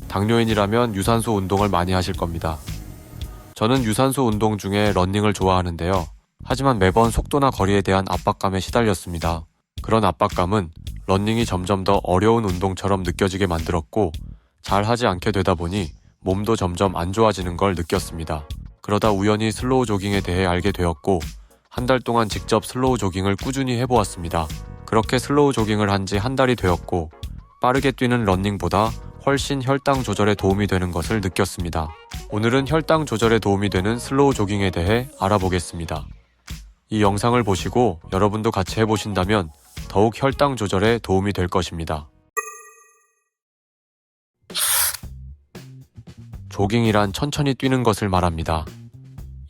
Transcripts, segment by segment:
당뇨인이라면 유산소 운동을 많이 하실 겁니다. 저는 유산소 운동 중에 러닝을 좋아하는데요. 하지만 매번 속도나 거리에 대한 압박감에 시달렸습니다. 그런 압박감은 러닝이 점점 더 어려운 운동처럼 느껴지게 만들었고 잘 하지 않게 되다 보니 몸도 점점 안 좋아지는 걸 느꼈습니다. 그러다 우연히 슬로우 조깅에 대해 알게 되었고 한 달 동안 직접 슬로우 조깅을 꾸준히 해보았습니다. 그렇게 슬로우 조깅을 한 지 한 달이 되었고 빠르게 뛰는 러닝보다 훨씬 혈당 조절에 도움이 되는 것을 느꼈습니다. 오늘은 혈당 조절에 도움이 되는 슬로우 조깅에 대해 알아보겠습니다. 이 영상을 보시고 여러분도 같이 해보신다면 더욱 혈당 조절에 도움이 될 것입니다. 조깅이란 천천히 뛰는 것을 말합니다.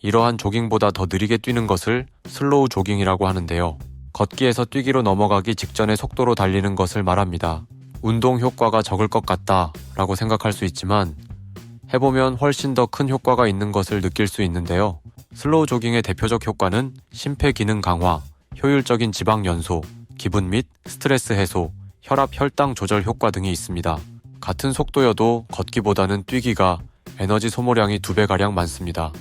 이러한 조깅보다 더 느리게 뛰는 것을 슬로우 조깅이라고 하는데요. 걷기에서 뛰기로 넘어가기 직전의 속도로 달리는 것을 말합니다. 운동 효과가 적을 것 같다 라고 생각할 수 있지만 해보면 훨씬 더 큰 효과가 있는 것을 느낄 수 있는데요. 슬로우 조깅의 대표적 효과는 심폐기능 강화, 효율적인 지방 연소, 기분 및 스트레스 해소, 혈압 혈당 조절 효과 등이 있습니다. 같은 속도여도 걷기보다는 뛰기가 에너지 소모량이 2배가량 많습니다.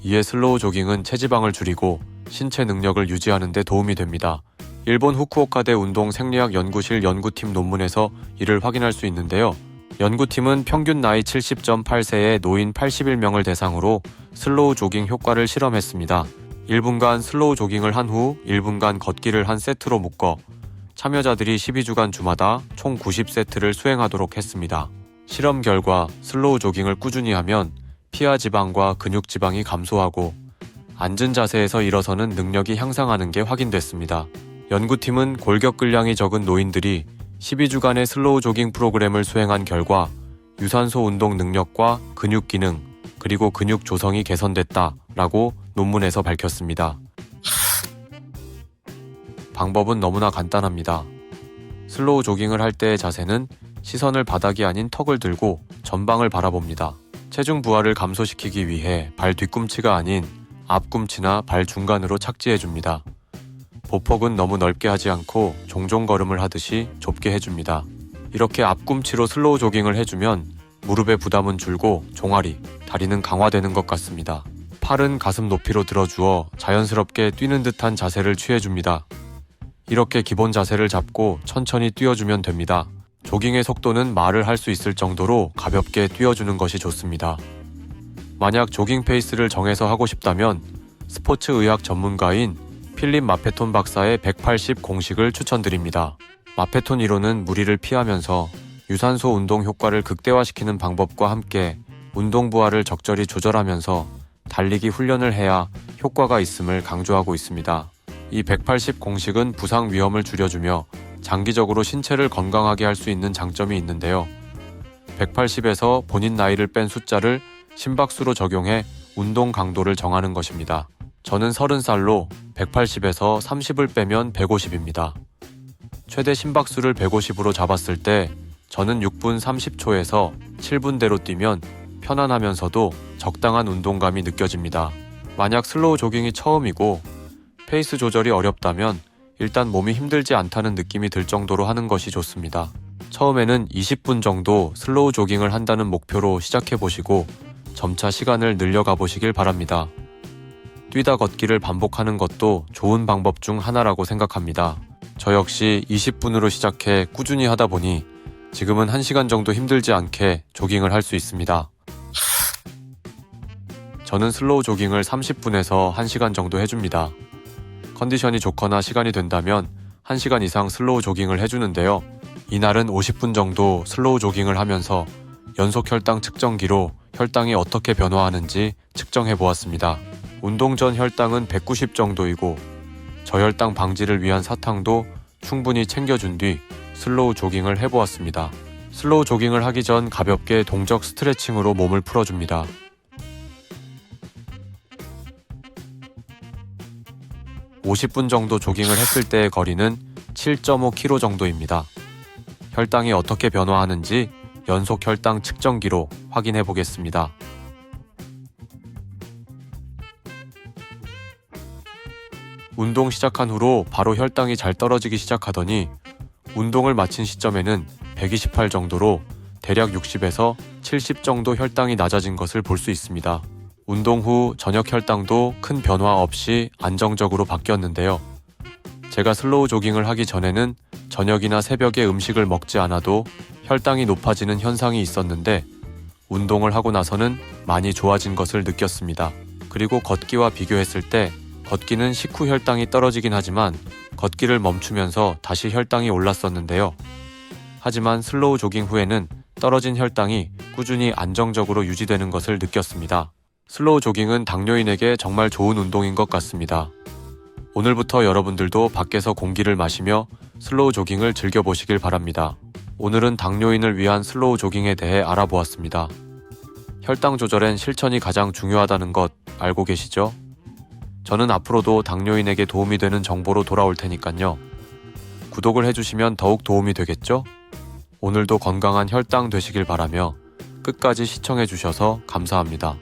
이에 슬로우 조깅은 체지방을 줄이고 신체 능력을 유지하는 데 도움이 됩니다. 일본 후쿠오카대 운동 생리학 연구실 연구팀 논문에서 이를 확인할 수 있는데요. 연구팀은 평균 나이 70.8세의 노인 81명을 대상으로 슬로우 조깅 효과를 실험했습니다. 1분간 슬로우 조깅을 한 후 1분간 걷기를 한 세트로 묶어 참여자들이 12주간 주마다 총 90세트를 수행하도록 했습니다. 실험 결과 슬로우 조깅을 꾸준히 하면 피하 지방과 근육 지방이 감소하고 앉은 자세에서 일어서는 능력이 향상하는 게 확인됐습니다. 연구팀은 골격근량이 적은 노인들이 12주간의 슬로우 조깅 프로그램을 수행한 결과 유산소 운동 능력과 근육 기능, 그리고 근육 조성이 개선됐다라고 논문에서 밝혔습니다. 방법은 너무나 간단합니다. 슬로우 조깅을 할 때의 자세는 시선을 바닥이 아닌 턱을 들고 전방을 바라봅니다. 체중 부하를 감소시키기 위해 발 뒤꿈치가 아닌 앞꿈치나 발 중간으로 착지해줍니다. 보폭은 너무 넓게 하지 않고 종종 걸음을 하듯이 좁게 해줍니다. 이렇게 앞꿈치로 슬로우 조깅을 해주면 무릎의 부담은 줄고 종아리, 다리는 강화되는 것 같습니다. 팔은 가슴 높이로 들어주어 자연스럽게 뛰는 듯한 자세를 취해줍니다. 이렇게 기본 자세를 잡고 천천히 뛰어주면 됩니다. 조깅의 속도는 말을 할 수 있을 정도로 가볍게 뛰어주는 것이 좋습니다. 만약 조깅 페이스를 정해서 하고 싶다면 스포츠 의학 전문가인 필립 마페톤 박사의 180 공식을 추천드립니다. 마페톤 이론은 무리를 피하면서 유산소 운동 효과를 극대화시키는 방법과 함께 운동 부하를 적절히 조절하면서 달리기 훈련을 해야 효과가 있음을 강조하고 있습니다. 이 180 공식은 부상 위험을 줄여주며 장기적으로 신체를 건강하게 할 수 있는 장점이 있는데요. 180에서 본인 나이를 뺀 숫자를 심박수로 적용해 운동 강도를 정하는 것입니다. 저는 30살로 180에서 30을 빼면 150입니다. 최대 심박수를 150으로 잡았을 때 저는 6분 30초에서 7분대로 뛰면 편안하면서도 적당한 운동감이 느껴집니다. 만약 슬로우 조깅이 처음이고 페이스 조절이 어렵다면 일단 몸이 힘들지 않다는 느낌이 들 정도로 하는 것이 좋습니다. 처음에는 20분 정도 슬로우 조깅을 한다는 목표로 시작해보시고 점차 시간을 늘려가 보시길 바랍니다. 뛰다 걷기를 반복하는 것도 좋은 방법 중 하나라고 생각합니다. 저 역시 20분으로 시작해 꾸준히 하다 보니 지금은 1시간 정도 힘들지 않게 조깅을 할 수 있습니다. 저는 슬로우 조깅을 30분에서 1시간 정도 해줍니다. 컨디션이 좋거나 시간이 된다면 1시간 이상 슬로우 조깅을 해주는데요. 이날은 50분 정도 슬로우 조깅을 하면서 연속 혈당 측정기로 혈당이 어떻게 변화하는지 측정해 보았습니다. 운동 전 혈당은 190 정도이고 저혈당 방지를 위한 사탕도 충분히 챙겨준 뒤 슬로우 조깅을 해보았습니다. 슬로우 조깅을 하기 전 가볍게 동적 스트레칭으로 몸을 풀어줍니다. (50분) 정도 조깅을 했을 때의 거리는 7.5km 정도입니다. 혈당이 어떻게 변화하는지 연속 혈당 측정기로 확인해 보겠습니다. 운동 시작한 후로 바로 혈당이 잘 떨어지기 시작하더니 운동을 마친 시점에는 128 정도로 대략 60에서 70 정도 혈당이 낮아진 것을 볼 수 있습니다. 운동 후 저녁 혈당도 큰 변화 없이 안정적으로 바뀌었는데요. 제가 슬로우 조깅을 하기 전에는 저녁이나 새벽에 음식을 먹지 않아도 혈당이 높아지는 현상이 있었는데 운동을 하고 나서는 많이 좋아진 것을 느꼈습니다. 그리고 걷기와 비교했을 때 걷기는 식후 혈당이 떨어지긴 하지만 걷기를 멈추면서 다시 혈당이 올랐었는데요. 하지만 슬로우 조깅 후에는 떨어진 혈당이 꾸준히 안정적으로 유지되는 것을 느꼈습니다. 슬로우 조깅은 당뇨인에게 정말 좋은 운동인 것 같습니다. 오늘부터 여러분들도 밖에서 공기를 마시며 슬로우 조깅을 즐겨보시길 바랍니다. 오늘은 당뇨인을 위한 슬로우 조깅에 대해 알아보았습니다. 혈당 조절엔 실천이 가장 중요하다는 것 알고 계시죠? 저는 앞으로도 당뇨인에게 도움이 되는 정보로 돌아올 테니까요. 구독을 해주시면 더욱 도움이 되겠죠? 오늘도 건강한 혈당 되시길 바라며 끝까지 시청해주셔서 감사합니다.